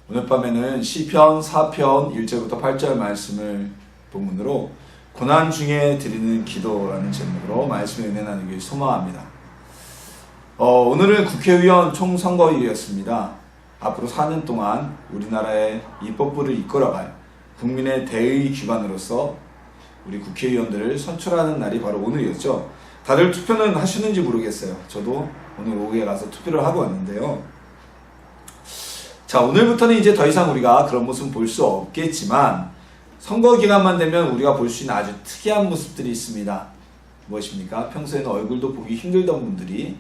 오늘 밤에는 시편 4편 1절부터 8절 말씀을 본문으로 고난 중에 드리는 기도라는 제목으로 말씀의 은혜 나누길 소망합니다. 오늘은 국회의원 총선거일이었습니다. 앞으로 4년 동안 우리나라의 입법부를 이끌어갈 국민의 대의 기관으로서 우리 국회의원들을 선출하는 날이 바로 오늘이었죠. 다들 투표는 하시는지 모르겠어요. 저도 오늘 오후에 가서 투표를 하고 왔는데요. 자, 오늘부터는 이제 더 이상 우리가 그런 모습은 볼 수 없겠지만 선거 기간만 되면 우리가 볼 수 있는 아주 특이한 모습들이 있습니다. 무엇입니까? 평소에는 얼굴도 보기 힘들던 분들이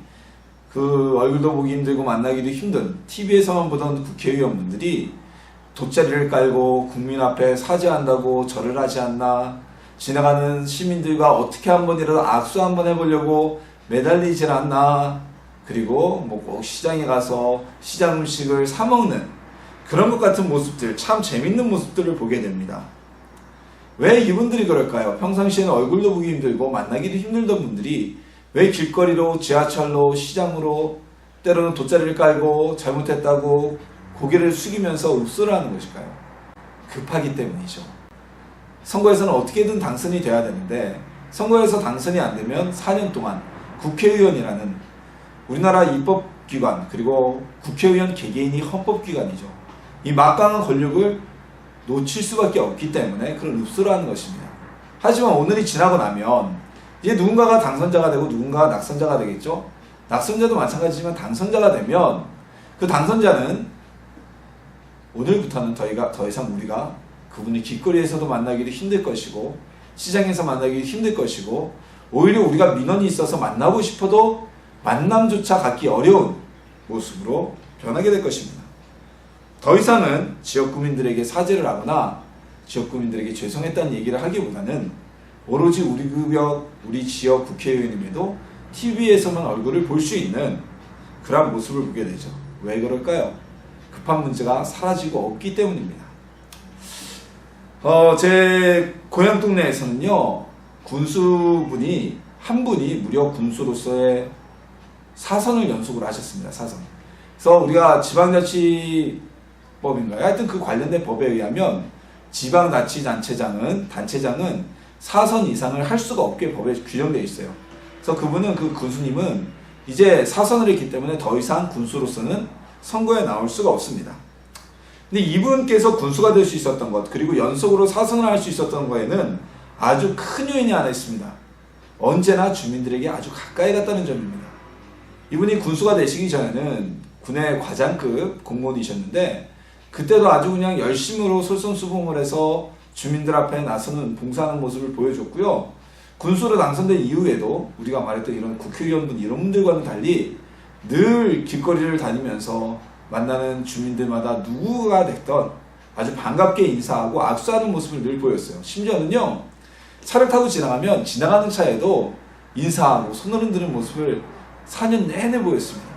그 얼굴도 보기 힘들고 만나기도 힘든 TV에서만 보던 국회의원분들이 돗자리를 깔고 국민 앞에 사죄한다고 절을 하지 않나, 지나가는 시민들과 어떻게 한 번이라도 악수 한번 해보려고 매달리질 않나, 그리고 뭐 꼭 시장에 가서 시장 음식을 사 먹는 그런 것 같은 모습들, 참 재밌는 모습들을 보게 됩니다. 왜 이분들이 그럴까요? 평상시에는 얼굴도 보기 힘들고 만나기도 힘들던 분들이 왜 길거리로, 지하철로, 시장으로 때로는 돗자리를 깔고 잘못했다고 고개를 숙이면서 읍소를 하는 것일까요? 급하기 때문이죠. 선거에서는 어떻게든 당선이 돼야 되는데 선거에서 당선이 안 되면 4년 동안 국회의원이라는 우리나라 입법기관, 그리고 국회의원 개개인이 헌법기관이죠. 이 막강한 권력을 놓칠 수밖에 없기 때문에 그런 읍소를 하는 것입니다. 하지만 오늘이 지나고 나면 이제 누군가가 당선자가 되고 누군가가 낙선자가 되겠죠. 낙선자도 마찬가지지만 당선자가 되면 그 당선자는 오늘부터는 더 이상 우리가 그분을 길거리에서도 만나기도 힘들 것이고 시장에서 만나기도 힘들 것이고 오히려 우리가 민원이 있어서 만나고 싶어도 만남조차 갖기 어려운 모습으로 변하게 될 것입니다. 더 이상은 지역구민들에게 사죄를 하거나 지역구민들에게 죄송했다는 얘기를 하기보다는 오로지 우리 지역 국회의원임에도 TV에서만 얼굴을 볼 수 있는 그런 모습을 보게 되죠. 왜 그럴까요? 급한 문제가 사라지고 없기 때문입니다. 제 고향 동네에서는요, 군수분이 한 분이 무려 군수로서의 4선을 연속으로 하셨습니다. 4선. 그래서 우리가 지방자치법인가요? 하여튼 그 관련된 법에 의하면 지방자치단체장은 4선 이상을 할 수가 없게 법에 규정되어 있어요. 그래서 그분은, 그 군수님은 이제 4선을 했기 때문에 더 이상 군수로서는 선거에 나올 수가 없습니다. 근데 이분께서 군수가 될 수 있었던 것, 그리고 연속으로 4선을 할 수 있었던 거에는 아주 큰 요인이 하나 있습니다. 언제나 주민들에게 아주 가까이 갔다는 점입니다. 이분이 군수가 되시기 전에는 군의 과장급 공무원이셨는데 그때도 아주 그냥 열심으로 솔선수범을 해서 주민들 앞에 나서는 봉사하는 모습을 보여줬고요. 군수로 당선된 이후에도 우리가 말했던 이런 국회의원분 이런 분들과는 달리 늘 길거리를 다니면서 만나는 주민들마다 누구가 됐던 아주 반갑게 인사하고 악수하는 모습을 늘 보였어요. 심지어는요, 차를 타고 지나가면 지나가는 차에도 인사하고 손을 흔드는 모습을 4년 내내 보였습니다.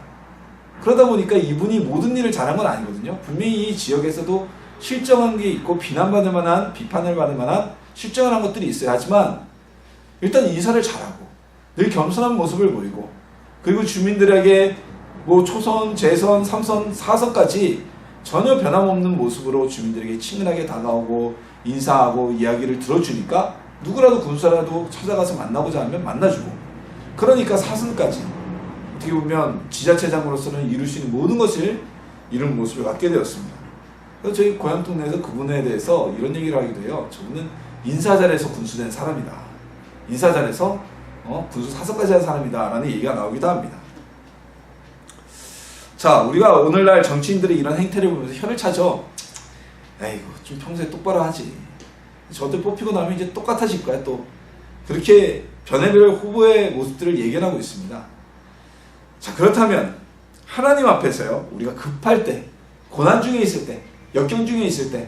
그러다 보니까 이분이 모든 일을 잘한 건 아니거든요. 분명히 이 지역에서도 실정한 게 있고 비난받을 만한, 비판을 받을 만한 실정을 한 것들이 있어요. 하지만 일단 인사를 잘하고 늘 겸손한 모습을 보이고, 그리고 주민들에게 뭐 초선, 재선, 3선, 4선까지 전혀 변함없는 모습으로 주민들에게 친근하게 다가오고 인사하고 이야기를 들어주니까 누구라도 군수라도 찾아가서 만나고자 하면 만나주고, 그러니까 4선까지 어떻게 보면 지자체장으로서는 이룰 수 있는 모든 것을 이룬 모습을 갖게 되었습니다. 그래서 저희 고향 동네에서 그분에 대해서 이런 얘기를 하기도 해요. 저분은 인사 잘해서 군수된 사람이다. 인사 잘해서 군수 4선까지 한 사람이다 라는 얘기가 나오기도 합니다. 자, 우리가 오늘날 정치인들의 이런 행태를 보면서 혀를 차죠. 에이구, 좀 평소에 똑바로 하지. 저들 뽑히고 나면 이제 똑같아질 거야 또. 그렇게 변해별 후보의 모습들을 예견하고 있습니다. 자, 그렇다면 하나님 앞에서요, 우리가 급할 때, 고난 중에 있을 때, 역경 중에 있을 때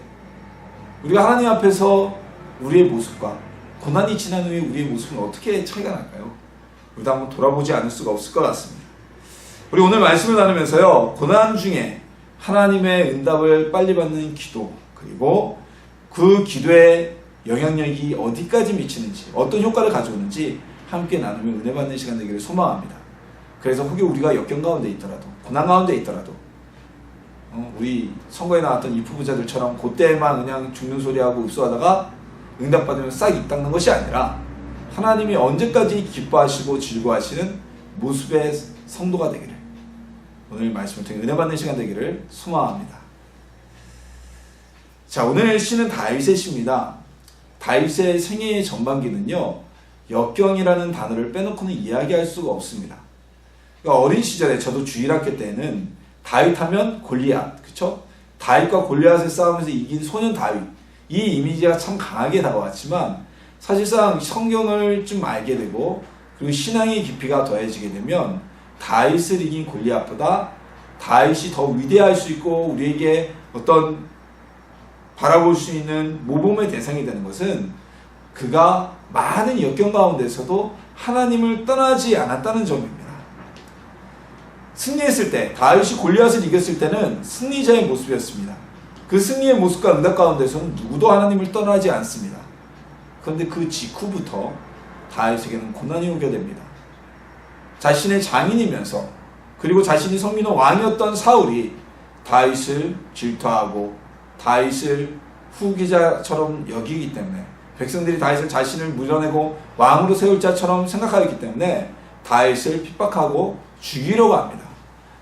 우리가 하나님 앞에서 우리의 모습과 고난이 지난 후에 우리의 모습은 어떻게 차이가 날까요? 우리도 한번 돌아보지 않을 수가 없을 것 같습니다. 우리 오늘 말씀을 나누면서요, 고난 중에 하나님의 응답을 빨리 받는 기도, 그리고 그 기도의 영향력이 어디까지 미치는지, 어떤 효과를 가져오는지 함께 나누며 은혜 받는 시간 되기를 소망합니다. 그래서 혹여 우리가 역경 가운데 있더라도, 고난 가운데 있더라도 우리 선거에 나왔던 이 부부자들처럼 그때만 그냥 죽는 소리하고 읍소하다가 응답받으면 싹 입 닦는 것이 아니라 하나님이 언제까지 기뻐하시고 즐거워하시는 모습의 성도가 되기를, 오늘 말씀을 통해 은혜 받는 시간 되기를 소망합니다. 자, 오늘 시는 다윗의 시입니다. 다윗의 생애의 전반기는요, 역경이라는 단어를 빼놓고는 이야기할 수가 없습니다. 그러니까 어린 시절에 저도 주일학교 때는 다윗 하면 골리앗, 그쵸? 다윗과 골리앗의 싸움에서 이긴 소년 다윗, 이 이미지가 참 강하게 다가왔지만 사실상 성경을 좀 알게 되고 그리고 신앙의 깊이가 더해지게 되면 다윗을 이긴 골리앗보다 다윗이 더 위대할 수 있고 우리에게 어떤 바라볼 수 있는 모범의 대상이 되는 것은 그가 많은 역경 가운데서도 하나님을 떠나지 않았다는 점입니다. 승리했을 때, 다윗이 골리앗을 이겼을 때는 승리자의 모습이었습니다. 그 승리의 모습과 응답 가운데서는 누구도 하나님을 떠나지 않습니다. 그런데 그 직후부터 다윗에게는 고난이 오게 됩니다. 자신의 장인이면서 그리고 자신이 섬기는 왕이었던 사울이 다윗을 질투하고 다윗을 후계자처럼 여기기 때문에, 백성들이 다윗을 자신을 물려내고 왕으로 세울 자처럼 생각하기 때문에 다윗을 핍박하고 죽이려고 합니다.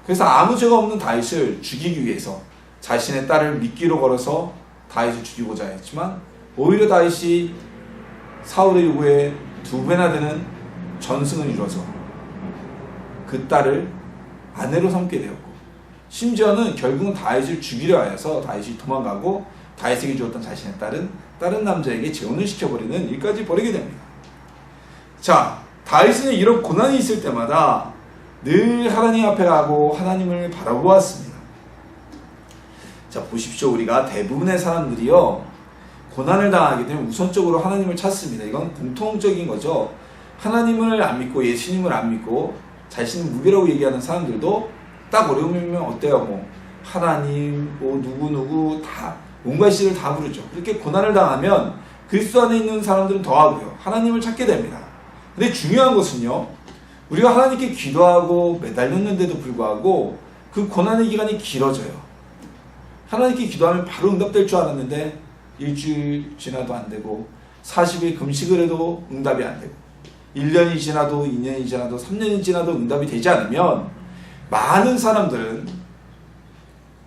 그래서 아무 죄가 없는 다윗을 죽이기 위해서 자신의 딸을 미끼로 걸어서 다윗을 죽이고자 했지만 오히려 다윗이 사울의 요구에 2배나 되는 전승을 이뤄서 그 딸을 아내로 삼게 되었고, 심지어는 결국은 다윗을 죽이려 하여서 다윗이 도망가고 다윗에게 주었던 자신의 딸은 다른 남자에게 재혼을 시켜버리는 일까지 벌이게 됩니다. 자, 다윗은 이런 고난이 있을 때마다 늘 하나님 앞에 가고 하나님을 바라보았습니다. 자, 보십시오. 우리가 대부분의 사람들이요, 고난을 당하게 되면 우선적으로 하나님을 찾습니다. 이건 공통적인 거죠. 하나님을 안 믿고 예수님을 안 믿고 자신은 무교라고 얘기하는 사람들도 딱 어려우면 어때요? 뭐 하나님, 뭐 누구 다 온갖 씨를 다 부르죠. 그렇게 고난을 당하면 그리스도 안에 있는 사람들은 더하고요, 하나님을 찾게 됩니다. 근데 중요한 것은요, 우리가 하나님께 기도하고 매달렸는데도 불구하고 그 고난의 기간이 길어져요. 하나님께 기도하면 바로 응답될 줄 알았는데 일주일 지나도 안 되고 40일 금식을 해도 응답이 안 되고 1년이 지나도 2년이 지나도 3년이 지나도 응답이 되지 않으면 많은 사람들은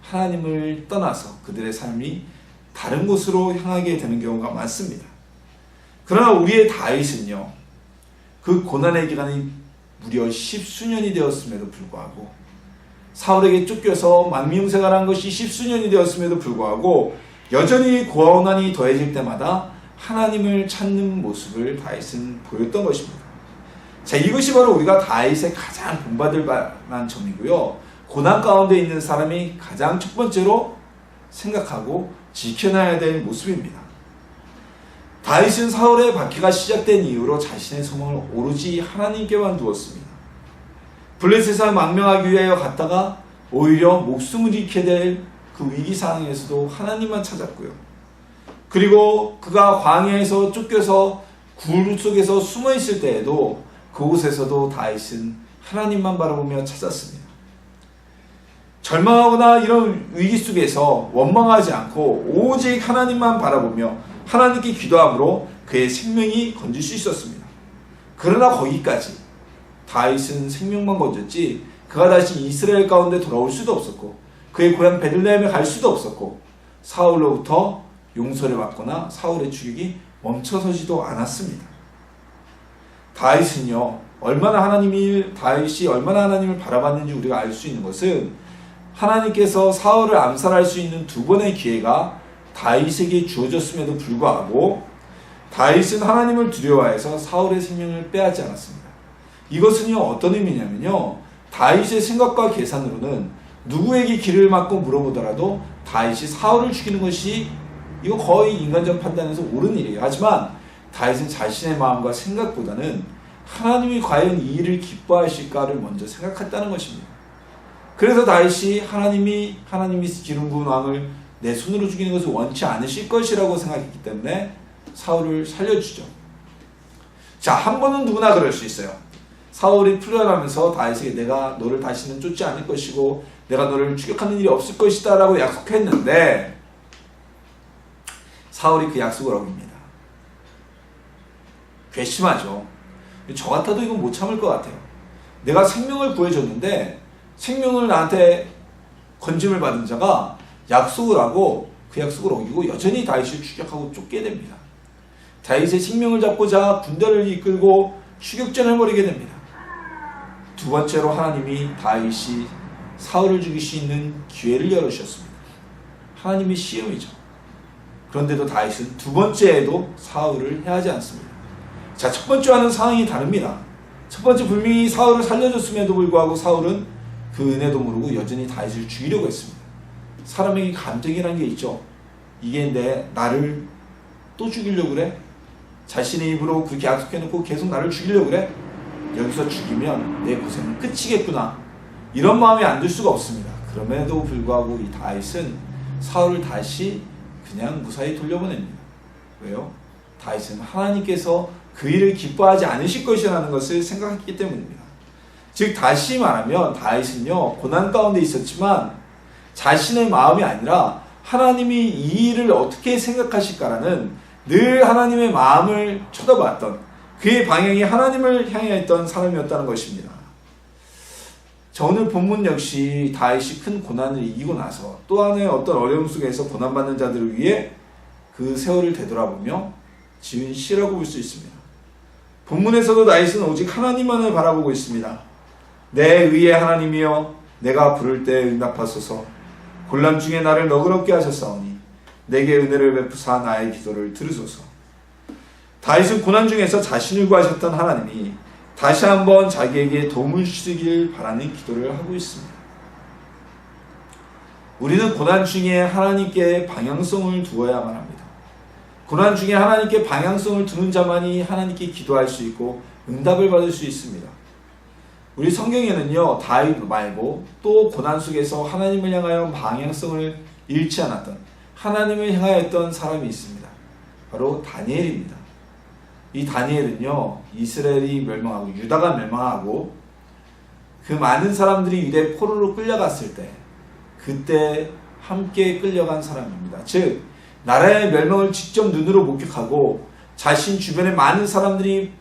하나님을 떠나서 그들의 삶이 다른 곳으로 향하게 되는 경우가 많습니다. 그러나 우리의 다윗은요, 그 고난의 기간이 무려 10수년이 되었음에도 불구하고, 사울에게 쫓겨서 망명생활한 것이 10수년이 되었음에도 불구하고 여전히 고난이 더해질 때마다 하나님을 찾는 모습을 다윗은 보였던 것입니다. 자, 이것이 바로 우리가 다윗의 가장 본받을 만한 점이고요, 고난 가운데 있는 사람이 가장 첫 번째로 생각하고 지켜놔야 될 모습입니다. 다윗은 사울의 박해가 시작된 이후로 자신의 소망을 오로지 하나님께만 두었습니다. 블레셋을 망명하기 위하여 갔다가 오히려 목숨을 잃게 될 그 위기 상황에서도 하나님만 찾았고요. 그리고 그가 광야에서 쫓겨서 굴 속에서 숨어 있을 때에도 그곳에서도 다윗은 하나님만 바라보며 찾았습니다. 절망하거나 이런 위기 속에서 원망하지 않고 오직 하나님만 바라보며 하나님께 기도함으로 그의 생명이 건질 수 있었습니다. 그러나 거기까지 다윗은 생명만 건졌지 그가 다시 이스라엘 가운데 돌아올 수도 없었고 그의 고향 베들레헴에 갈 수도 없었고 사울로부터 용서를 받거나 사울의 추격이 멈춰서지도 않았습니다. 다윗이 얼마나 하나님을 바라봤는지 우리가 알 수 있는 것은 하나님께서 사울을 암살할 수 있는 2번의 기회가 다윗에게 주어졌음에도 불구하고 다윗은 하나님을 두려워해서 사울의 생명을 빼앗지 않았습니다. 이것은요, 어떤 의미냐면요, 다윗의 생각과 계산으로는 누구에게 길을 막고 물어보더라도 다윗이 사울을 죽이는 것이 이거 거의 인간적 판단에서 옳은 일이에요. 하지만 다윗은 자신의 마음과 생각보다는 하나님이 과연 이 일을 기뻐하실까를 먼저 생각했다는 것입니다. 그래서 다윗이 하나님이 기름 부은 왕을 내 손으로 죽이는 것을 원치 않으실 것이라고 생각했기 때문에 사울을 살려주죠. 자, 한 번은 누구나 그럴 수 있어요. 사울이 풀려나면서 다윗에게 내가 너를 다시는 쫓지 않을 것이고 내가 너를 추격하는 일이 없을 것이다 라고 약속했는데 사울이 그 약속을 어깁니다. 괘씸하죠. 저 같아도 이건 못 참을 것 같아요. 내가 생명을 구해줬는데 생명을 나한테 건짐을 받은 자가 약속을 하고 그 약속을 어기고 여전히 다윗을 추격하고 쫓게 됩니다. 다윗의 생명을 잡고자 군대를 이끌고 추격전을 벌이게 됩니다. 두 번째로 하나님이 다윗이 사울을 죽일 수 있는 기회를 열어주셨습니다. 하나님의 시험이죠. 그런데도 다윗은 두 번째에도 사울을 해하지 않습니다. 자, 첫 번째와는 상황이 다릅니다. 첫 번째 분명히 사울을 살려줬음에도 불구하고 사울은 그 은혜도 모르고 여전히 다윗을 죽이려고 했습니다. 사람에게 감정이라는 게 있죠. 이게 나를 또 죽이려고 그래? 자신의 입으로 그렇게 약속해놓고 계속 나를 죽이려고 그래? 여기서 죽이면 내 고생은 끝이겠구나. 이런 마음이 안 들 수가 없습니다. 그럼에도 불구하고 이 다윗은 사울을 다시 그냥 무사히 돌려보냅니다. 왜요? 다윗은 하나님께서 그 일을 기뻐하지 않으실 것이라는 것을 생각했기 때문입니다. 즉 다시 말하면 다윗은요 고난 가운데 있었지만 자신의 마음이 아니라 하나님이 이 일을 어떻게 생각하실까라는 늘 하나님의 마음을 쳐다봤던 그의 방향이 하나님을 향해 있던 사람이었다는 것입니다. 자, 오늘 본문 역시 다윗이 큰 고난을 이기고 나서 또 하나의 어떤 어려움 속에서 고난받는 자들을 위해 그 세월을 되돌아보며 지은 시라고 볼 수 있습니다. 본문에서도 다윗은 오직 하나님만을 바라보고 있습니다. 내 의의 하나님이여 내가 부를 때 응답하소서. 곤란 중에 나를 너그럽게 하셨사오니 내게 은혜를 베푸사 나의 기도를 들으소서. 다윗은 고난 중에서 자신을 구하셨던 하나님이 다시 한번 자기에게 도움을 주시길 바라는 기도를 하고 있습니다. 우리는 고난 중에 하나님께 방향성을 두어야만 합니다. 고난 중에 하나님께 방향성을 두는 자만이 하나님께 기도할 수 있고 응답을 받을 수 있습니다. 우리 성경에는요 다윗 말고 또 고난 속에서 하나님을 향하여 방향성을 잃지 않았던 하나님을 향하였던 사람이 있습니다. 바로 다니엘입니다. 이 다니엘은요 이스라엘이 멸망하고 유다가 멸망하고 그 많은 사람들이 유대 포로로 끌려갔을 때 그때 함께 끌려간 사람입니다. 즉 나라의 멸망을 직접 눈으로 목격하고 자신 주변의 많은 사람들이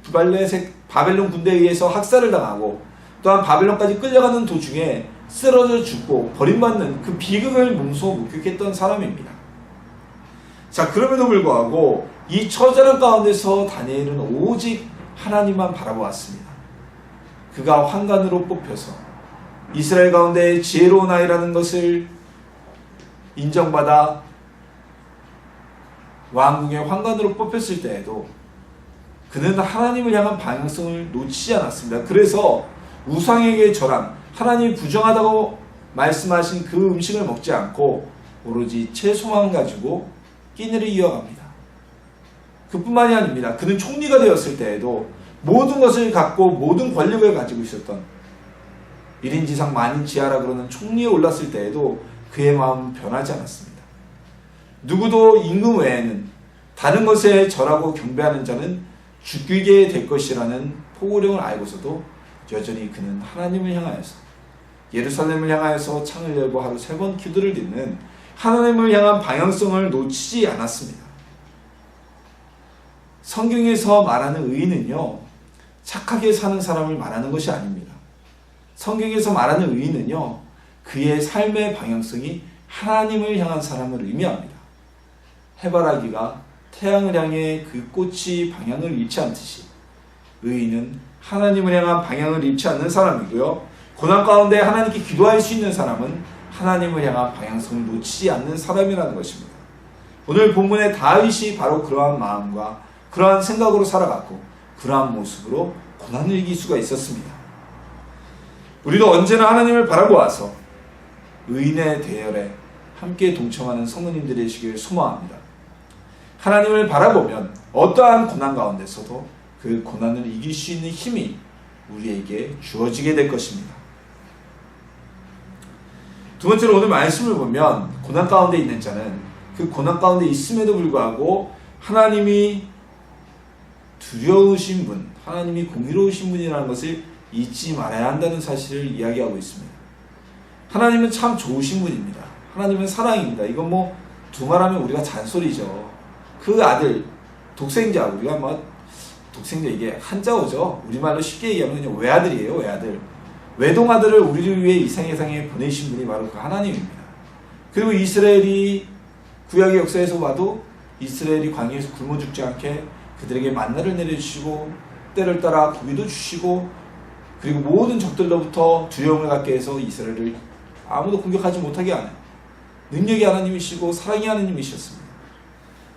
바벨론 군대에 의해서 학살을 당하고 또한 바벨론까지 끌려가는 도중에 쓰러져 죽고 버림받는 그 비극을 몸소 목격했던 사람입니다. 자, 그럼에도 불구하고 이 처절한 가운데서 다니엘은 오직 하나님만 바라보았습니다. 그가 환관으로 뽑혀서 이스라엘 가운데 지혜로운 아이라는 것을 인정받아 왕궁의 환관으로 뽑혔을 때에도 그는 하나님을 향한 방향성을 놓치지 않았습니다. 그래서 우상에게 절한 하나님이 부정하다고 말씀하신 그 음식을 먹지 않고 오로지 채소만 가지고 끼니를 이어갑니다. 그뿐만이 아닙니다. 그는 총리가 되었을 때에도 모든 것을 갖고 모든 권력을 가지고 있었던 1인지상 만인지하라 그러는 총리에 올랐을 때에도 그의 마음은 변하지 않았습니다. 누구도 임금 외에는 다른 것에 절하고 경배하는 자는 죽이게 될 것이라는 포고령을 알고서도 여전히 그는 하나님을 향하여서 예루살렘을 향하여서 창을 열고 하루 3번 기도를 드리는 하나님을 향한 방향성을 놓치지 않았습니다. 성경에서 말하는 의인은요 착하게 사는 사람을 말하는 것이 아닙니다. 성경에서 말하는 의인은요 그의 삶의 방향성이 하나님을 향한 사람을 의미합니다. 해바라기가 태양을 향해 그 꽃이 방향을 잃지 않듯이 의인은 하나님을 향한 방향을 잃지 않는 사람이고요. 고난 가운데 하나님께 기도할 수 있는 사람은 하나님을 향한 방향성을 놓치지 않는 사람이라는 것입니다. 오늘 본문의 다윗이 바로 그러한 마음과 그러한 생각으로 살아갔고 그러한 모습으로 고난을 이길 수가 있었습니다. 우리도 언제나 하나님을 바라보아서 의인의 대열에 함께 동참하는 성도님들이 되시길 소망합니다. 하나님을 바라보면 어떠한 고난 가운데서도 그 고난을 이길 수 있는 힘이 우리에게 주어지게 될 것입니다. 두 번째로 오늘 말씀을 보면 고난 가운데 있는 자는 그 고난 가운데 있음에도 불구하고 하나님이 두려우신 분, 하나님이 공의로우신 분이라는 것을 잊지 말아야 한다는 사실을 이야기하고 있습니다. 하나님은 참 좋으신 분입니다. 하나님은 사랑입니다. 이건 뭐 두말하면 우리가 잔소리죠. 그 아들 독생자, 우리가 뭐 독생자 이게 한자어죠. 우리말로 쉽게 얘기하면 그냥 외아들이에요. 외아들. 외동아들을 우리를 위해 이 세상에 보내신 분이 바로 그 하나님입니다. 그리고 이스라엘이 구약의 역사에서 봐도 이스라엘이 광야에서 굶어 죽지 않게 그들에게 만나를 내려주시고 때를 따라 고기도 주시고 그리고 모든 적들로부터 두려움을 갖게 해서 이스라엘을 아무도 공격하지 못하게 하는 능력의 하나님이시고 사랑의 하나님이셨습니다.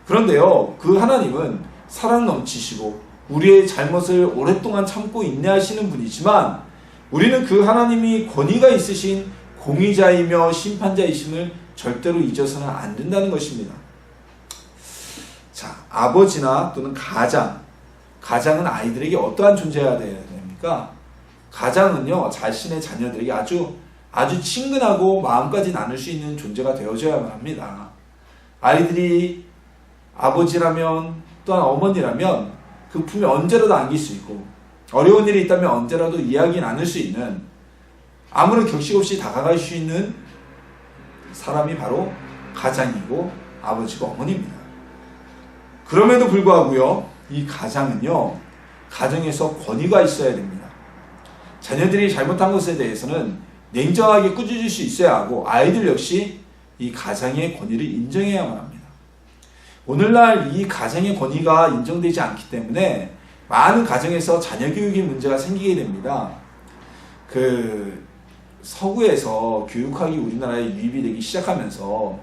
그런데요, 그 하나님은 사랑 넘치시고 우리의 잘못을 오랫동안 참고 인내하시는 분이지만 우리는 그 하나님이 권위가 있으신 공의자이며 심판자이심을 절대로 잊어서는 안 된다는 것입니다. 자, 아버지나 또는 가장은 아이들에게 어떠한 존재가 되어야 됩니까? 가장은요, 자신의 자녀들에게 아주 친근하고 마음까지 나눌 수 있는 존재가 되어줘야만 합니다. 아이들이 아버지라면 또한 어머니라면 그 품에 언제라도 안길 수 있고 어려운 일이 있다면 언제라도 이야기 나눌 수 있는 아무런 격식 없이 다가갈 수 있는 사람이 바로 가장이고 아버지고 어머니입니다. 그럼에도 불구하고요, 이 가장은요, 가정에서 권위가 있어야 됩니다. 자녀들이 잘못한 것에 대해서는 냉정하게 꾸짖을 수 있어야 하고 아이들 역시 이 가장의 권위를 인정해야만 합니다. 오늘날 이 가장의 권위가 인정되지 않기 때문에 많은 가정에서 자녀 교육의 문제가 생기게 됩니다. 서구에서 교육학이 우리나라에 유입이 되기 시작하면서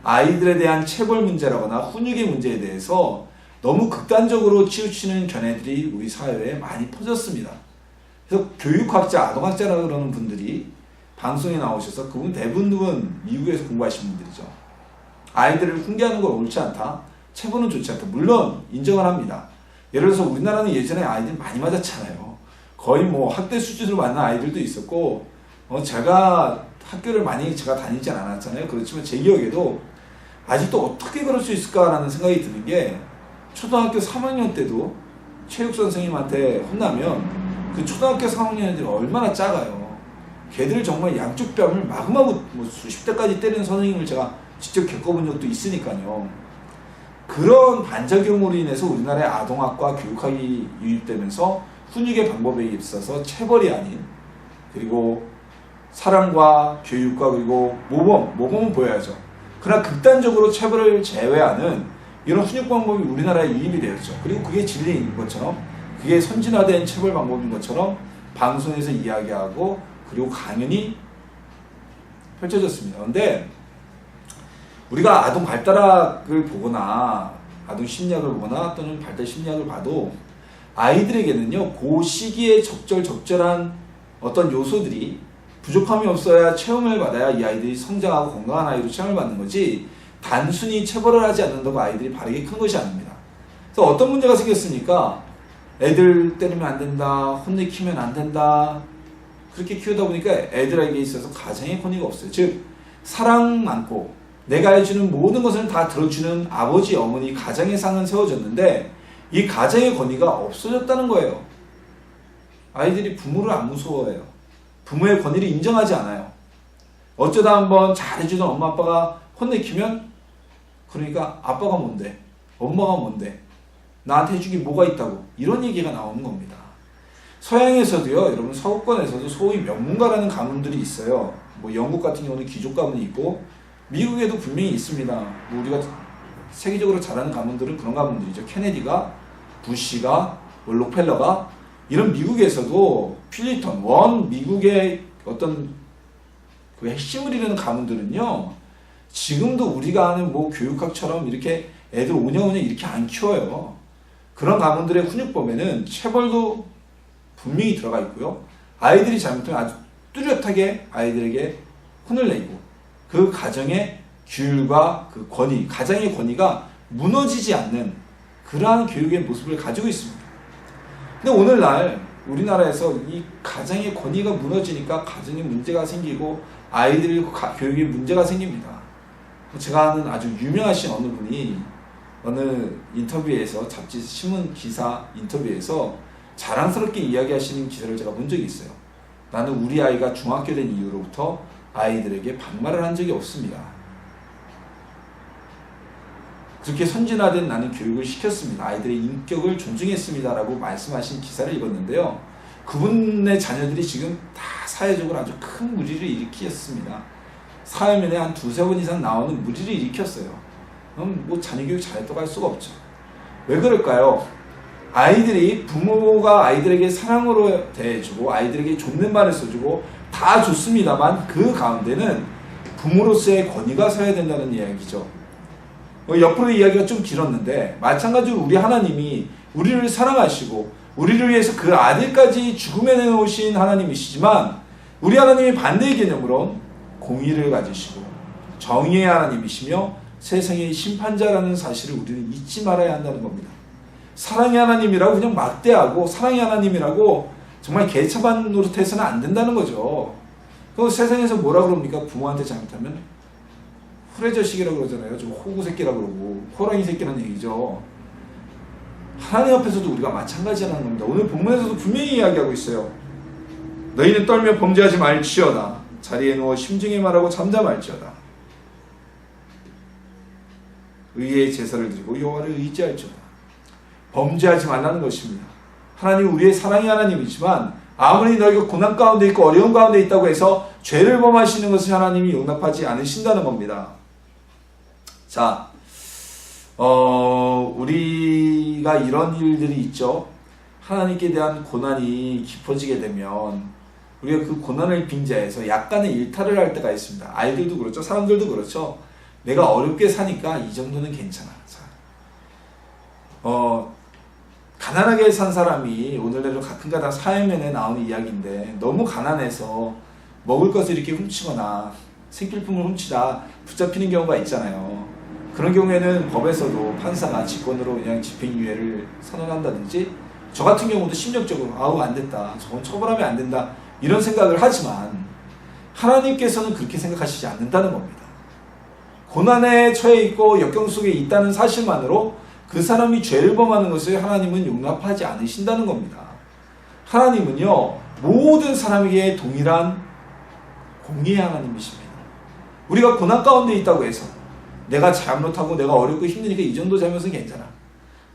아이들에 대한 체벌 문제라거나 훈육의 문제에 대해서 너무 극단적으로 치우치는 견해들이 우리 사회에 많이 퍼졌습니다. 그래서 교육학자, 아동학자라고 그러는 분들이 방송에 나오셔서 그분 대부분은 미국에서 공부하신 분들이죠. 아이들을 훈계하는 건 옳지 않다, 체벌은 좋지 않다, 물론 인정을 합니다. 예를 들어서 우리나라는 예전에 아이들 많이 맞았잖아요. 거의 뭐 학대 수준으로 맞는 아이들도 있었고, 제가 학교를 많이 제가 다니진 않았잖아요. 그렇지만 제 기억에도 아직도 어떻게 그럴 수 있을까라는 생각이 드는 게, 초등학교 3학년 때도 체육 선생님한테 혼나면 그 초등학교 3학년 애들이 얼마나 작아요. 걔들 정말 양쪽 뺨을 마구마구 수십 대까지 때리는 선생님을 제가 직접 겪어본 적도 있으니까요. 그런 반작용으로 인해서 우리나라의 아동학과 교육학이 유입되면서 훈육의 방법에 있어서 체벌이 아닌, 그리고 사랑과 교육과 그리고 모범은 보여야죠. 그러나 극단적으로 체벌을 제외하는 이런 훈육 방법이 우리나라에 유입이 되었죠. 그리고 그게 진리인 것처럼, 그게 선진화된 체벌 방법인 것처럼 방송에서 이야기하고 그리고 강연이 펼쳐졌습니다. 그런데 우리가 아동 발달학을 보거나 아동 심리학을 보거나 또는 발달 심리학을 봐도 아이들에게는요, 그 시기에 적절한 어떤 요소들이 부족함이 없어야 체험을 받아야 이 아이들이 성장하고 건강한 아이로 체험을 받는 거지, 단순히 체벌을 하지 않는다고 아이들이 바르게 큰 것이 아닙니다. 그래서 어떤 문제가 생겼으니까 애들 때리면 안 된다, 혼내키면 안 된다, 그렇게 키우다 보니까 애들에게 있어서 가정의 권위가 없어요. 즉, 사랑 많고 내가 해주는 모든 것을 다 들어주는 아버지, 어머니, 가정의 상은 세워졌는데 이 가정의 권위가 없어졌다는 거예요. 아이들이 부모를 안 무서워해요. 부모의 권위를 인정하지 않아요. 어쩌다 한번 잘해주던 엄마 아빠가 혼내키면, 그러니까 아빠가 뭔데, 엄마가 뭔데, 나한테 해주기 뭐가 있다고, 이런 얘기가 나오는 겁니다. 서양에서도요, 여러분, 서구권에서도 소위 명문가라는 가문들이 있어요. 뭐 영국 같은 경우는 귀족 가문이 있고 미국에도 분명히 있습니다. 뭐 우리가 세계적으로 잘 아는 가문들은 그런 가문들이죠. 케네디가, 부시가, 록펠러가, 이런 미국에서도 필리턴, 미국의 어떤 그 핵심을 이루는 가문들은요, 지금도 우리가 아는 뭐 교육학처럼 이렇게 애들 오냐오냐 이렇게 안 키워요. 그런 가문들의 훈육법에는 체벌도 분명히 들어가 있고요. 아이들이 잘못하면 아주 뚜렷하게 아이들에게 혼을 내고 그 가정의 규율과 그 권위, 가정의 권위가 무너지지 않는 그러한 교육의 모습을 가지고 있습니다. 근데 오늘날 우리나라에서 이 가정의 권위가 무너지니까 가정에 문제가 생기고 아이들 교육에 문제가 생깁니다. 제가 아는 아주 유명하신 어느 분이 어느 인터뷰에서, 잡지 신문 기사 인터뷰에서 자랑스럽게 이야기하시는 기사를 제가 본 적이 있어요. 나는 우리 아이가 중학교 된 이후로부터 아이들에게 반말을 한 적이 없습니다. 그렇게 선진화된 나는 교육을 시켰습니다. 아이들의 인격을 존중했습니다. 라고 말씀하신 기사를 읽었는데요. 그분의 자녀들이 지금 다 사회적으로 아주 큰 무리를 일으켰습니다. 사회면에 한 두세 번 이상 나오는 무리를 일으켰어요. 뭐 자녀 교육 잘했다고 할 수가 없죠. 왜 그럴까요? 아이들이 부모가 아이들에게 사랑으로 대해주고 아이들에게 존댓말을 써주고 다 좋습니다만 그 가운데는 부모로서의 권위가 서야 된다는 이야기죠. 옆으로 이야기가 좀 길었는데 마찬가지로 우리 하나님이 우리를 사랑하시고 우리를 위해서 그 아들까지 죽음에 내놓으신 하나님이시지만 우리 하나님이 반대의 개념으로 공의를 가지시고 정의의 하나님이시며 세상의 심판자라는 사실을 우리는 잊지 말아야 한다는 겁니다. 사랑의 하나님이라고 그냥 막대하고 사랑의 하나님이라고 정말 개차반 노릇해서는 안 된다는 거죠. 그 세상에서 뭐라 그럽니까? 부모한테 잘못하면 후레자식이라고 그러잖아요. 좀 호구 새끼라고 그러고 호랑이 새끼라는 얘기죠. 하나님 앞에서도 우리가 마찬가지라는 겁니다. 오늘 본문에서도 분명히 이야기하고 있어요. 너희는 떨며 범죄하지 말지어다. 자리에 누워 심중에 말하고 잠자 말지어다. 의의 제사를 드리고 여호와를 의지할지어다. 범죄하지 말라는 것입니다. 하나님은 우리의 사랑의 하나님이지만 아무리 너희가 고난 가운데 있고 어려운 가운데 있다고 해서 죄를 범하시는 것을 하나님이 용납하지 않으신다는 겁니다. 자, 우리가 이런 일들이 있죠. 하나님께 대한 고난이 깊어지게 되면 우리가 그 고난을 빙자해서 약간의 일탈을 할 때가 있습니다. 아이들도 그렇죠. 사람들도 그렇죠. 내가 어렵게 사니까 이 정도는 괜찮아. 가난하게 산 사람이 오늘날로 가끔가다 사회면에 나오는 이야기인데 너무 가난해서 먹을 것을 이렇게 훔치거나 생필품을 훔치다 붙잡히는 경우가 있잖아요. 그런 경우에는 법에서도 판사가 직권으로 그냥 집행유예를 선언한다든지 저 같은 경우도 심정적으로 아우 안 됐다. 저건 처벌하면 안 된다. 이런 생각을 하지만 하나님께서는 그렇게 생각하시지 않는다는 겁니다. 고난에 처해 있고 역경 속에 있다는 사실만으로 그 사람이 죄를 범하는 것을 하나님은 용납하지 않으신다는 겁니다. 하나님은요, 모든 사람에게 동일한 공의의 하나님이십니다. 우리가 고난 가운데 있다고 해서 내가 잘못하고 내가 어렵고 힘드니까 이 정도 잘못은 괜찮아.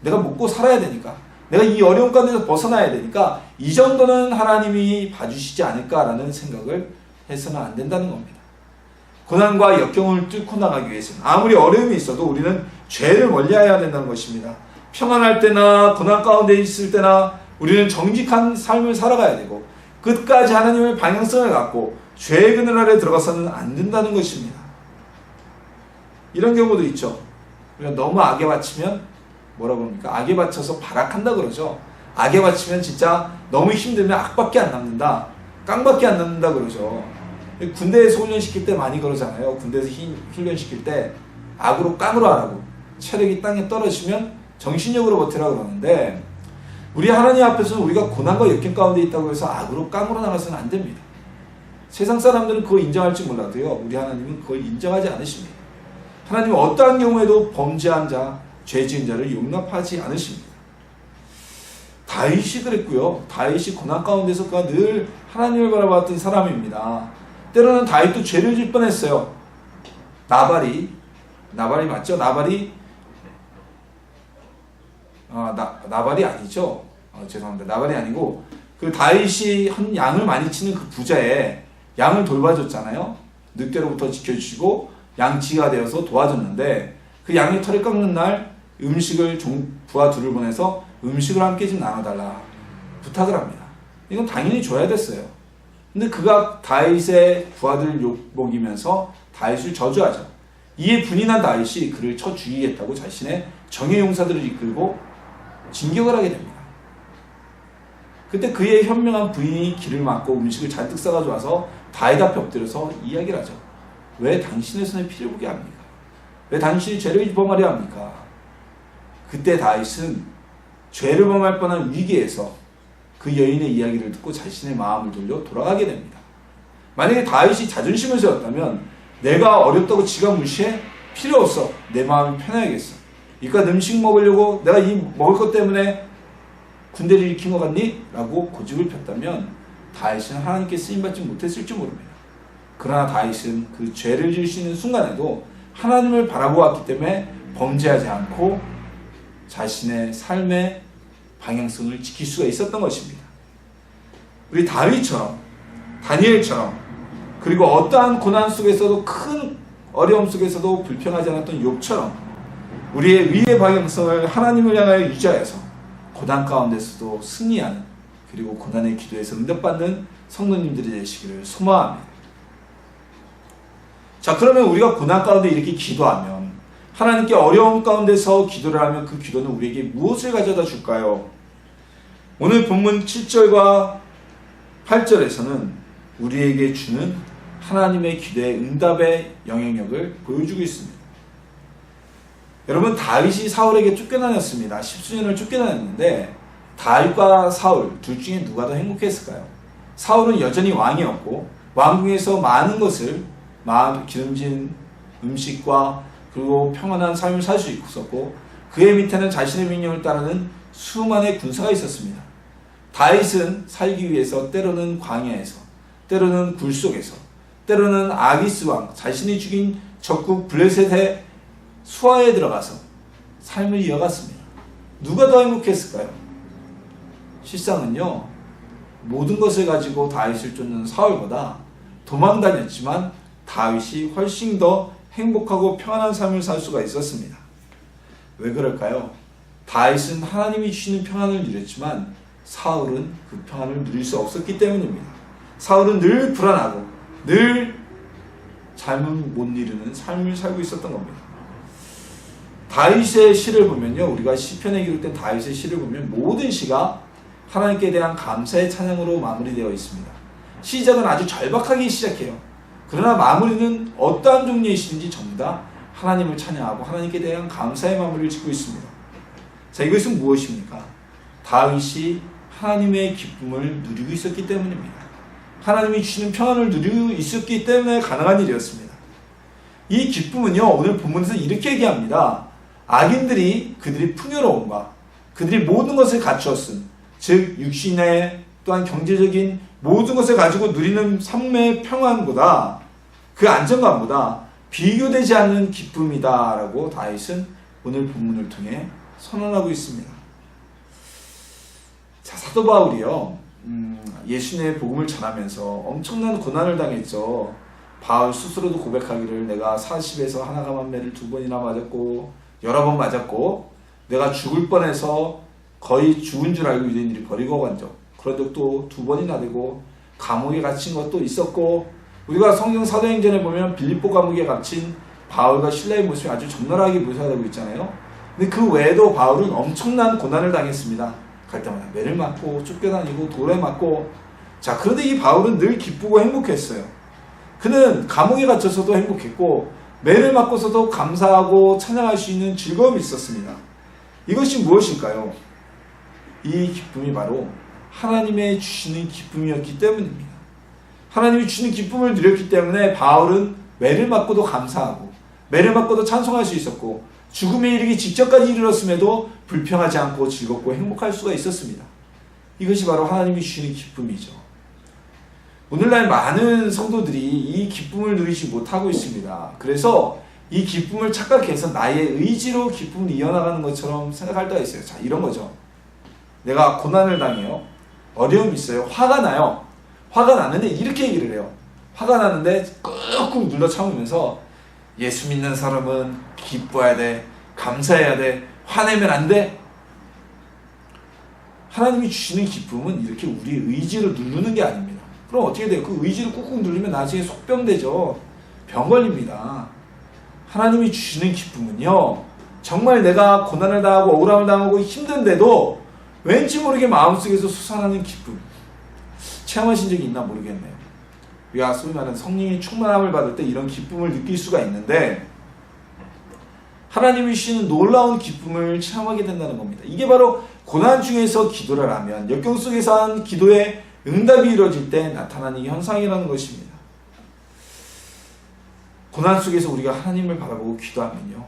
내가 먹고 살아야 되니까. 내가 이 어려운 가운데서 벗어나야 되니까 이 정도는 하나님이 봐주시지 않을까라는 생각을 해서는 안 된다는 겁니다. 고난과 역경을 뚫고 나가기 위해서는 아무리 어려움이 있어도 우리는 죄를 멀리해야 된다는 것입니다. 평안할 때나 고난 가운데 있을 때나 우리는 정직한 삶을 살아가야 되고 끝까지 하나님의 방향성을 갖고 죄의 그늘 아래 들어가서는 안 된다는 것입니다. 이런 경우도 있죠. 우리가 너무 악에 바치면 뭐라고 합니까? 악에 바쳐서 발악한다 그러죠. 악에 바치면 진짜 너무 힘들면 악밖에 안 남는다. 깡밖에 안 남는다 그러죠. 군대에서 훈련시킬 때 많이 그러잖아요. 군대에서 훈련시킬 때 악으로 깡으로 하라고. 체력이 땅에 떨어지면 정신력으로 버티라고 그러는데 우리 하나님 앞에서는 우리가 고난과 역경 가운데 있다고 해서 악으로 깡으로 나가서는 안 됩니다. 세상 사람들은 그거 인정할지 몰라도요. 우리 하나님은 그걸 인정하지 않으십니다. 하나님은 어떠한 경우에도 범죄한 자, 죄 지은 자를 용납하지 않으십니다. 다윗이 그랬고요. 다윗이 고난 가운데서 그가 늘 하나님을 바라봤던 사람입니다. 때로는 다윗도 죄를 질 뻔했어요. 나발이 맞죠? 나발이 아니죠. 죄송합니다. 나발이 아니고 그 다윗이 한 양을 많이 치는 그 부자에 양을 돌봐줬잖아요. 늑대로부터 지켜주시고 양치가 되어서 도와줬는데 그 양의 털을 깎는 날 음식을 부하 둘을 보내서 음식을 함께 좀 나눠달라 부탁을 합니다. 이건 당연히 줘야 됐어요. 근데 그가 다윗의 부하들을 욕먹이면서 다윗을 저주하죠. 이에 분이 난 다윗이 그를 쳐 죽이겠다고 자신의 정예 용사들을 이끌고 진격을 하게 됩니다. 그때 그의 현명한 부인이 길을 막고 음식을 잔뜩 싸가지고 와서 다윗 앞에 엎드려서 이야기를 하죠. 왜 당신의 손에 피를 보게 합니까? 왜 당신이 죄를 범하려 합니까? 그때 다윗은 죄를 범할 뻔한 위기에서 그 여인의 이야기를 듣고 자신의 마음을 돌려 돌아가게 됩니다. 만약에 다윗이 자존심을 세웠다면 내가 어렵다고 지가 무시해? 필요 없어. 내 마음이 편해야겠어. 이깟 음식 먹으려고 내가 이 먹을 것 때문에 군대를 일으킨 것 같니? 라고 고집을 폈다면 다윗은 하나님께 쓰임받지 못했을지 모릅니다. 그러나 다윗은 그 죄를 지을 수 있는 순간에도 하나님을 바라보았기 때문에 범죄하지 않고 자신의 삶의 방향성을 지킬 수가 있었던 것입니다. 우리 다윗처럼, 다니엘처럼, 그리고 어떠한 고난 속에서도 큰 어려움 속에서도 불평하지 않았던 욥처럼 우리의 위의 방향성을 하나님을 향하여 유지하여서 고난 가운데서도 승리하는, 그리고 고난의 기도에서 응답받는 성도님들이 되시기를 소망합니다. 자, 그러면 우리가 고난 가운데 이렇게 기도하면, 하나님께 어려움 가운데서 기도를 하면 그 기도는 우리에게 무엇을 가져다 줄까요? 오늘 본문 7절과 8절에서는 우리에게 주는 하나님의 기도의 응답의 영향력을 보여주고 있습니다. 여러분, 다윗이 사울에게 쫓겨다녔습니다. 십수년을 쫓겨다녔는데 다윗과 사울 둘 중에 누가 더 행복했을까요? 사울은 여전히 왕이었고 왕궁에서 많은 것을, 기름진 음식과 그리고 평안한 삶을 살 수 있었고, 그의 밑에는 자신의 명령을 따르는 수많은 군사가 있었습니다. 다윗은 살기 위해서 때로는 광야에서, 때로는 굴 속에서, 때로는 아기스 왕, 자신이 죽인 적국 블레셋의 수하에 들어가서 삶을 이어갔습니다. 누가 더 행복했을까요? 실상은요, 모든 것을 가지고 다윗을 쫓는 사울보다 도망다녔지만 다윗이 훨씬 더 행복하고 평안한 삶을 살 수가 있었습니다. 왜 그럴까요? 다윗은 하나님이 주시는 평안을 누렸지만 사울은 그 평안을 누릴 수 없었기 때문입니다. 사울은 늘 불안하고 늘 삶을 못 이루는 삶을 살고 있었던 겁니다. 다윗의 시를 보면요, 우리가 시편에 기록된 다윗의 시를 보면 모든 시가 하나님께 대한 감사의 찬양으로 마무리되어 있습니다. 시작은 아주 절박하게 시작해요. 그러나 마무리는 어떠한 종류의 시인지 전부 다 하나님을 찬양하고 하나님께 대한 감사의 마무리를 짓고 있습니다. 자, 이것은 무엇입니까? 다윗이 하나님의 기쁨을 누리고 있었기 때문입니다. 하나님이 주시는 평안을 누리고 있었기 때문에 가능한 일이었습니다. 이 기쁨은요, 오늘 본문에서 이렇게 얘기합니다. 악인들이 그들이 풍요로움과 그들이 모든 것을 갖추었음, 즉 육신의 또한 경제적인 모든 것을 가지고 누리는 삶의 평안보다, 그 안정감보다 비교되지 않는 기쁨이다 라고 다윗은 오늘 본문을 통해 선언하고 있습니다. 자, 사도 바울이요, 예수님의 복음을 전하면서 엄청난 고난을 당했죠. 바울 스스로도 고백하기를, 내가 40에서 하나가 만매를 2번이나 맞았고 여러 번 맞았고 내가 죽을 뻔해서 거의 죽은 줄 알고 유대인들이 버리고 간 적, 그런 적도 2번이나 되고 감옥에 갇힌 것도 있었고, 우리가 성경 사도행전에 보면 빌립보 감옥에 갇힌 바울과 실라의 모습이 아주 적나라하게 묘사되고 있잖아요. 근데 그 외에도 바울은 엄청난 고난을 당했습니다. 갈 때마다 매를 맞고 쫓겨다니고 돌에 맞고. 자, 그런데 이 바울은 늘 기쁘고 행복했어요. 그는 감옥에 갇혀서도 행복했고 매를 맞고서도 감사하고 찬양할 수 있는 즐거움이 있었습니다. 이것이 무엇일까요? 이 기쁨이 바로 하나님의 주시는 기쁨이었기 때문입니다. 하나님이 주시는 기쁨을 누렸기 때문에 바울은 매를 맞고도 감사하고 매를 맞고도 찬송할 수 있었고 죽음에 이르기 직전까지 이르렀음에도 불평하지 않고 즐겁고 행복할 수가 있었습니다. 이것이 바로 하나님이 주시는 기쁨이죠. 오늘날 많은 성도들이 이 기쁨을 누리지 못하고 있습니다. 그래서 이 기쁨을 착각해서 나의 의지로 기쁨을 이어나가는 것처럼 생각할 때가 있어요. 자, 이런 거죠. 내가 고난을 당해요. 어려움이 있어요. 화가 나요. 화가 나는데 이렇게 얘기를 해요. 화가 나는데 꾹꾹 눌러 참으면서 예수 믿는 사람은 기뻐해야 돼. 감사해야 돼. 화내면 안 돼. 하나님이 주시는 기쁨은 이렇게 우리의 의지를 누르는 게 아닙니다. 그럼 어떻게 돼요? 그 의지를 꾹꾹 누르면 나중에 속병되죠. 병 걸립니다. 하나님이 주시는 기쁨은요, 정말 내가 고난을 당하고 억울함을 당하고 힘든데도 왠지 모르게 마음속에서 솟아나는 기쁨. 체험하신 적이 있나 모르겠네요. 우리가 소위 말하는 성령의 충만함을 받을 때 이런 기쁨을 느낄 수가 있는데, 하나님이 주시는 놀라운 기쁨을 체험하게 된다는 겁니다. 이게 바로 고난 중에서 기도를 하면, 역경 속에서 한 기도에 응답이 이루어질 때 나타나는 현상이라는 것입니다. 고난 속에서 우리가 하나님을 바라보고 기도하면요,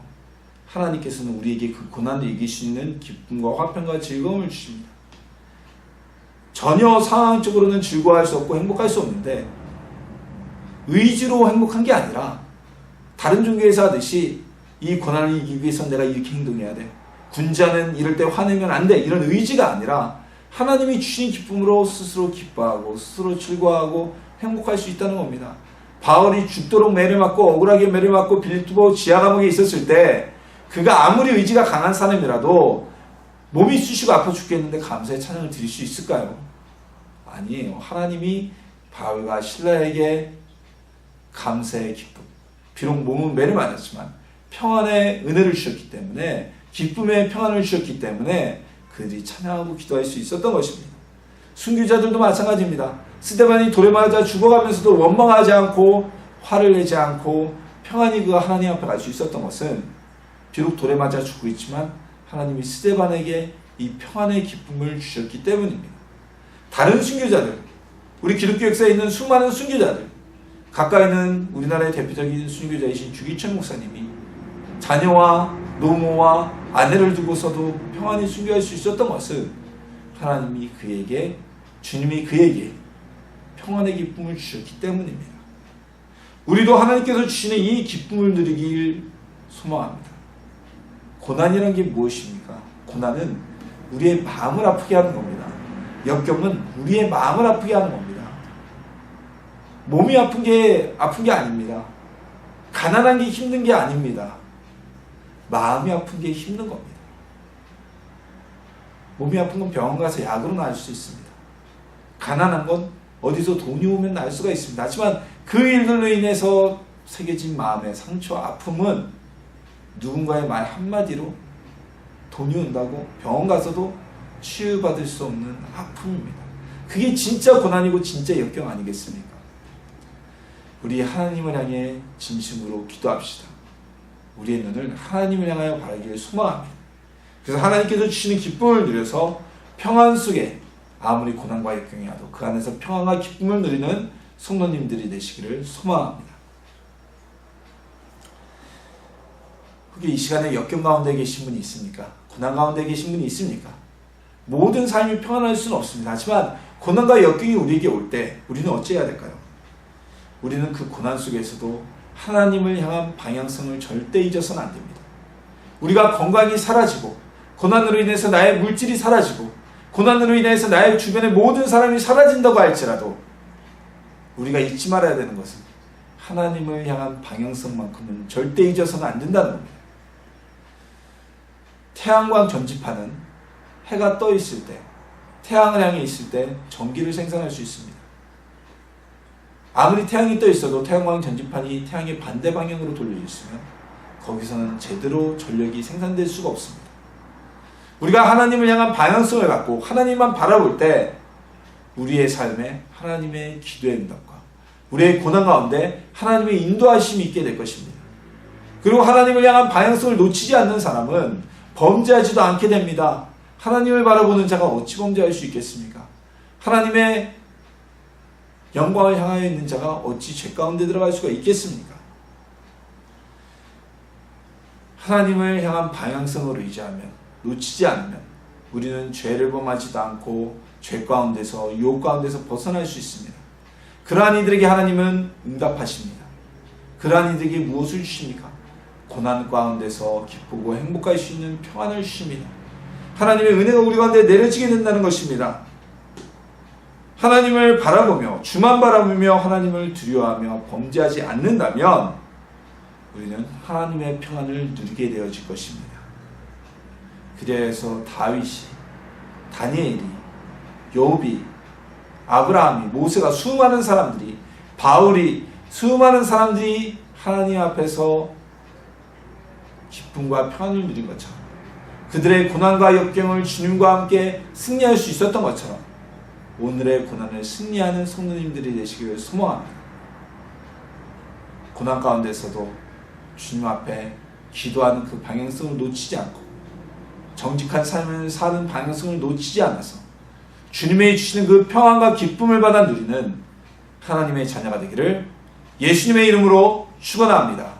하나님께서는 우리에게 그 고난을 이길 수 있는 기쁨과 화평과 즐거움을 주십니다. 전혀 상황적으로는 즐거워할 수 없고 행복할 수 없는데 의지로 행복한 게 아니라 다른 종교에서 하듯이 이 고난을 이기기 위해서 내가 이렇게 행동해야 돼. 군자는 이럴 때 화내면 안 돼. 이런 의지가 아니라 하나님이 주신 기쁨으로 스스로 기뻐하고 스스로 즐거워하고 행복할 수 있다는 겁니다. 바울이 죽도록 매를 맞고 억울하게 매를 맞고 빌립보 지하 감옥에 있었을 때 그가 아무리 의지가 강한 사람이라도 몸이 쑤시고 아파 죽겠는데 감사의 찬양을 드릴 수 있을까요? 아니에요. 하나님이 바울과 실라에게 감사의 기쁨, 비록 몸은 매를 맞았지만 평안의 은혜를 주셨기 때문에, 기쁨의 평안을 주셨기 때문에 그들이 찬양하고 기도할 수 있었던 것입니다. 순교자들도 마찬가지입니다. 스데반이 돌에 맞아 죽어가면서도 원망하지 않고 화를 내지 않고 평안히 그가 하나님 앞에 갈 수 있었던 것은 비록 돌에 맞아 죽고 있지만 하나님이 스데반에게 이 평안의 기쁨을 주셨기 때문입니다. 다른 순교자들, 우리 기독교 역사에 있는 수많은 순교자들, 가까이는 우리나라의 대표적인 순교자이신 주기천 목사님이 자녀와 노모와 아내를 두고서도 평안히 순교할 수 있었던 것은 하나님이 그에게, 주님이 그에게 평안의 기쁨을 주셨기 때문입니다. 우리도 하나님께서 주시는 이 기쁨을 누리길 소망합니다. 고난이란 게 무엇입니까? 고난은 우리의 마음을 아프게 하는 겁니다. 역경은 우리의 마음을 아프게 하는 겁니다. 몸이 아픈 게 아닙니다. 가난한 게 힘든 게 아닙니다. 마음이 아픈 게 힘든 겁니다. 몸이 아픈 건 병원 가서 약으로 나을 수 있습니다. 가난한 건 어디서 돈이 오면 날 수가 있습니다. 하지만 그 일들로 인해서 새겨진 마음의 상처, 아픔은 누군가의 말 한마디로 돈이 온다고 병원 가서도 치유받을 수 없는 아픔입니다. 그게 진짜 고난이고 진짜 역경 아니겠습니까? 우리 하나님을 향해 진심으로 기도합시다. 우리의 눈을 하나님을 향하여 바라기를 소망합니다. 그래서 하나님께서 주시는 기쁨을 누려서 평안 속에 아무리 고난과 역경이 와도 그 안에서 평안과 기쁨을 누리는 성도님들이 되시기를 소망합니다. 혹시 이 시간에 역경 가운데 계신 분이 있습니까? 고난 가운데 계신 분이 있습니까? 모든 삶이 평안할 수는 없습니다. 하지만 고난과 역경이 우리에게 올 때 우리는 어찌해야 될까요? 우리는 그 고난 속에서도 하나님을 향한 방향성을 절대 잊어서는 안 됩니다. 우리가 건강이 사라지고 고난으로 인해서 나의 물질이 사라지고 고난으로 인해서 나의 주변의 모든 사람이 사라진다고 할지라도 우리가 잊지 말아야 되는 것은 하나님을 향한 방향성만큼은 절대 잊어서는 안 된다는 겁니다. 태양광 전지판은 해가 떠 있을 때, 태양을 향해 있을 때 전기를 생산할 수 있습니다. 아무리 태양이 떠 있어도 태양광 전지판이 태양의 반대 방향으로 돌려 있으면 거기서는 제대로 전력이 생산될 수가 없습니다. 우리가 하나님을 향한 방향성을 갖고 하나님만 바라볼 때 우리의 삶에 하나님의 기도의 응답과 우리의 고난 가운데 하나님의 인도하심이 있게 될 것입니다. 그리고 하나님을 향한 방향성을 놓치지 않는 사람은 범죄하지도 않게 됩니다. 하나님을 바라보는 자가 어찌 범죄할 수 있겠습니까? 하나님의 영광을 향하여 있는 자가 어찌 죄 가운데 들어갈 수가 있겠습니까? 하나님을 향한 방향성으로 의지하면, 놓치지 않으면 우리는 죄를 범하지도 않고 죄 가운데서, 유혹 가운데서 벗어날 수 있습니다. 그러한 이들에게 하나님은 응답하십니다. 그러한 이들에게 무엇을 주십니까? 고난 가운데서 기쁘고 행복할 수 있는 평안을 주십니다. 하나님의 은혜가 우리 가운데 내려지게 된다는 것입니다. 하나님을 바라보며, 주만 바라보며 하나님을 두려워하며 범죄하지 않는다면 우리는 하나님의 평안을 누리게 되어질 것입니다. 그래서 다윗이, 다니엘이, 욥이, 아브라함이, 모세가, 수많은 사람들이, 바울이, 수많은 사람들이 하나님 앞에서 기쁨과 평안을 누린 것처럼 그들의 고난과 역경을 주님과 함께 승리할 수 있었던 것처럼 오늘의 고난을 승리하는 성도님들이 되시기를 소망합니다. 고난 가운데서도 주님 앞에 기도하는 그 방향성을 놓치지 않고 정직한 삶을 사는 방향성을 놓치지 않아서 주님의 주시는 그 평안과 기쁨을 받아 누리는 하나님의 자녀가 되기를 예수님의 이름으로 축원합니다.